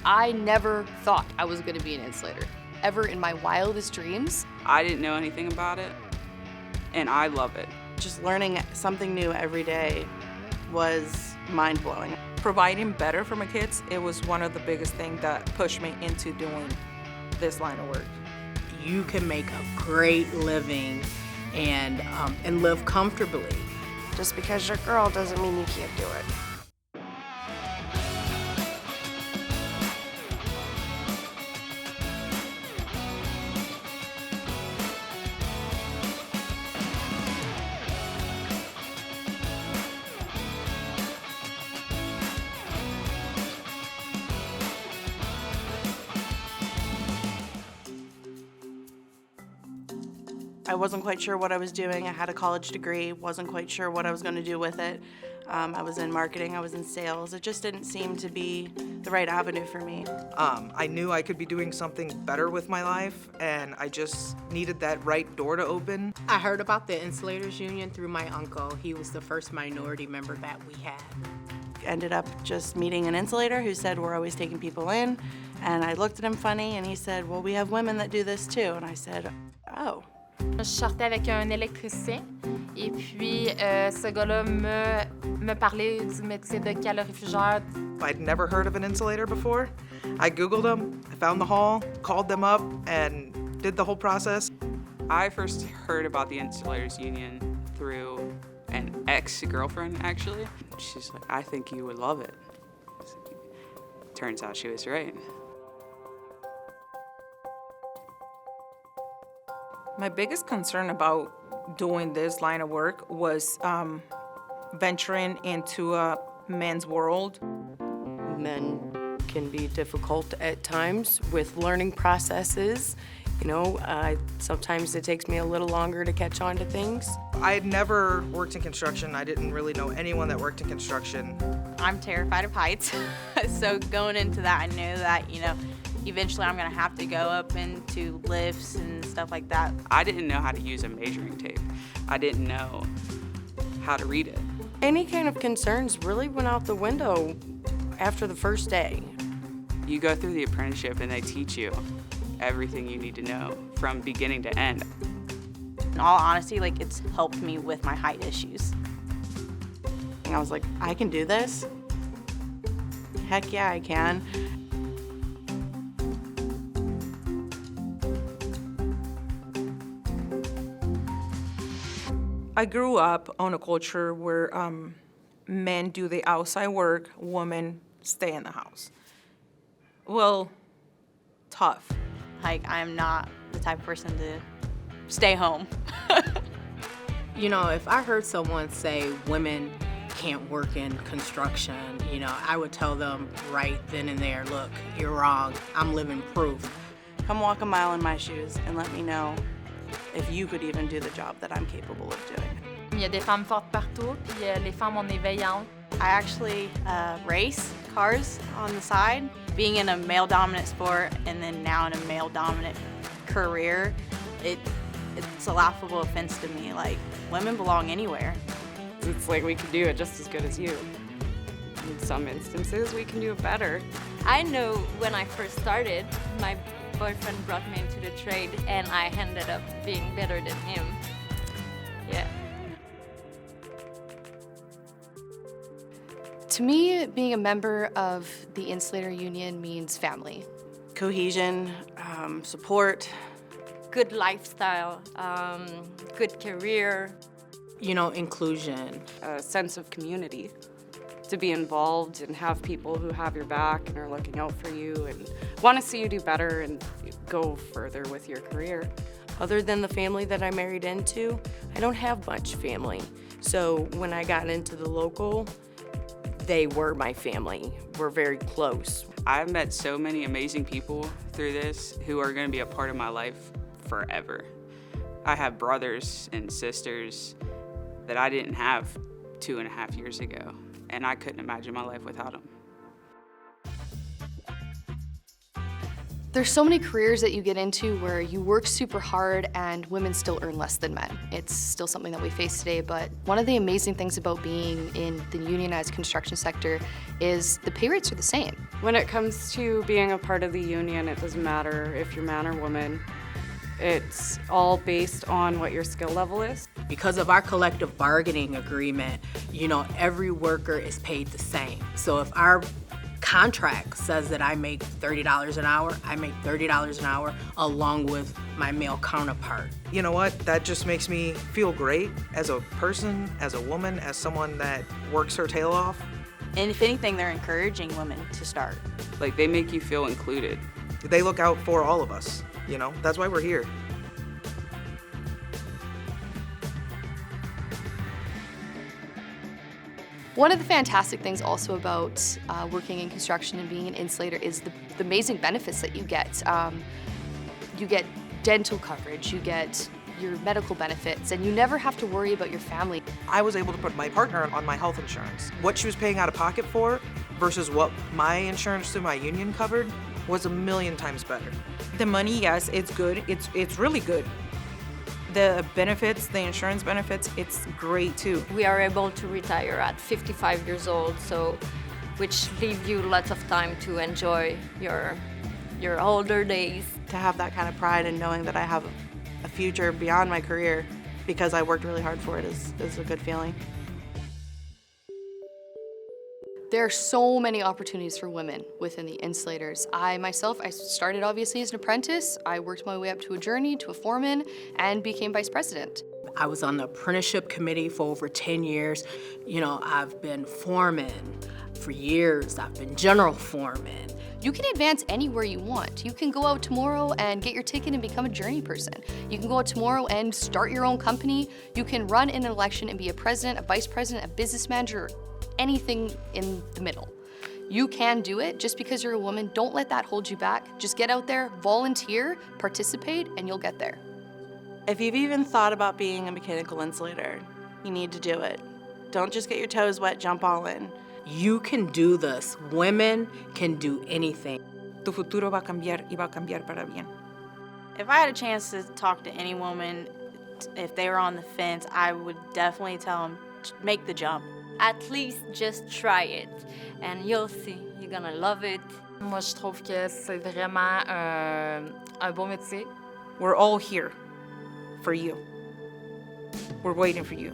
I never thought I was gonna be an insulator, ever in my wildest dreams. I didn't know anything about it, and I love it. Just learning something new every day was mind-blowing. Providing better for my kids, it was one of the biggest things that pushed me into doing this line of work. You can make a great living and live comfortably. Just because you're a girl doesn't mean you can't do it. I wasn't quite sure what I was doing. I had a college degree, wasn't quite sure what I was going to do with it. I was in marketing, I was in sales. It just didn't seem to be the right avenue for me. I knew I could be doing something better with my life, and I just needed that right door to open. I heard about the Insulators Union through my uncle. He was the first minority member that we had. Ended up just meeting an insulator who said we're always taking people in, and I looked at him funny and he said, well, we have women that do this too. And I said, oh. Je sortais avec un électricien et puis ce gars-là me parlait du métier de calorifugeur. I'd never heard of an insulator before. I Googled them, I found the hall, called them up, and did the whole process. I first heard about the Insulators Union through an ex-girlfriend, actually. She's like, I think you would love it. Turns out she was right. My biggest concern about doing this line of work was venturing into a men's world. Men can be difficult at times with learning processes. You know, sometimes it takes me a little longer to catch on to things. I had never worked in construction. I didn't really know anyone that worked in construction. I'm terrified of heights, so going into that, I knew that, you know, eventually I'm gonna have to go up into lifts and stuff like that. I didn't know how to use a measuring tape. I didn't know how to read it. Any kind of concerns really went out the window after the first day. You go through the apprenticeship and they teach you everything you need to know from beginning to end. In all honesty, like, it's helped me with my height issues. And I was like, I can do this? Heck yeah, I can. I grew up on a culture where men do the outside work, women stay in the house. Well, tough. Like, I'm not the type of person to stay home. You know, if I heard someone say women can't work in construction, you know, I would tell them right then and there, look, you're wrong. I'm living proof. Come walk a mile in my shoes and let me know if you could even do the job that I'm capable of doing. Il y a des femmes fortes partout, puis les femmes, on est veillantes. I actually race cars on the side. Being in a male-dominant sport and then now in a male-dominant career, it's a laughable offense to me. Like, women belong anywhere. It's like we can do it just as good as you. In some instances, we can do it better. I know when I first started, my boyfriend brought me into the trade and I ended up being better than him. Yeah. To me, being a member of the Insulator Union means family. Cohesion, support. Good lifestyle, good career. You know, inclusion. A sense of community. To be involved and have people who have your back and are looking out for you and want to see you do better and go further with your career. Other than the family that I married into, I don't have much family. So when I got into the local, they were my family. We're very close. I've met so many amazing people through this who are going to be a part of my life forever. I have brothers and sisters that I didn't have 2.5 years ago, and I couldn't imagine my life without them. There's so many careers that you get into where you work super hard and women still earn less than men. It's still something that we face today, but one of the amazing things about being in the unionized construction sector is the pay rates are the same. When it comes to being a part of the union, it doesn't matter if you're man or woman. It's all based on what your skill level is. Because of our collective bargaining agreement, every worker is paid the same. So if our contract says that I make $30 an hour, I make $30 an hour along with my male counterpart. You know what? That just makes me feel great as a person, as a woman, as someone that works her tail off. And if anything, they're encouraging women to start. Like, they make you feel included. They look out for all of us, That's why we're here. One of the fantastic things also about working in construction and being an insulator is the amazing benefits that you get. You get dental coverage, you get your medical benefits, and you never have to worry about your family. I was able to put my partner on my health insurance. What she was paying out of pocket for versus what my insurance through my union covered was a million times better. The money, yes, it's good. It's really good. The benefits, the insurance benefits, it's great too. We are able to retire at 55 years old, which leave you lots of time to enjoy your older days. To have that kind of pride and knowing that I have a future beyond my career because I worked really hard for it is a good feeling. There are so many opportunities for women within the insulators. I started obviously as an apprentice. I worked my way up to a journey, to a foreman, and became vice president. I was on the apprenticeship committee for over 10 years. I've been foreman for years. I've been general foreman. You can advance anywhere you want. You can go out tomorrow and get your ticket and become a journey person. You can go out tomorrow and start your own company. You can run in an election and be a president, a vice president, a business manager, anything in the middle. You can do it. Just because you're a woman, don't let that hold you back. Just get out there, volunteer, participate, and you'll get there. If you've even thought about being a mechanical insulator, you need to do it. Don't just get your toes wet, jump all in. You can do this. Women can do anything. Tu futuro va a cambiar y va a cambiar para bien. If I had a chance to talk to any woman, if they were on the fence, I would definitely tell them, make the jump. At least just try it and you'll see, you're gonna love it. Moi, je trouve que c'est vraiment un beau métier. We're all here for you. We're waiting for you.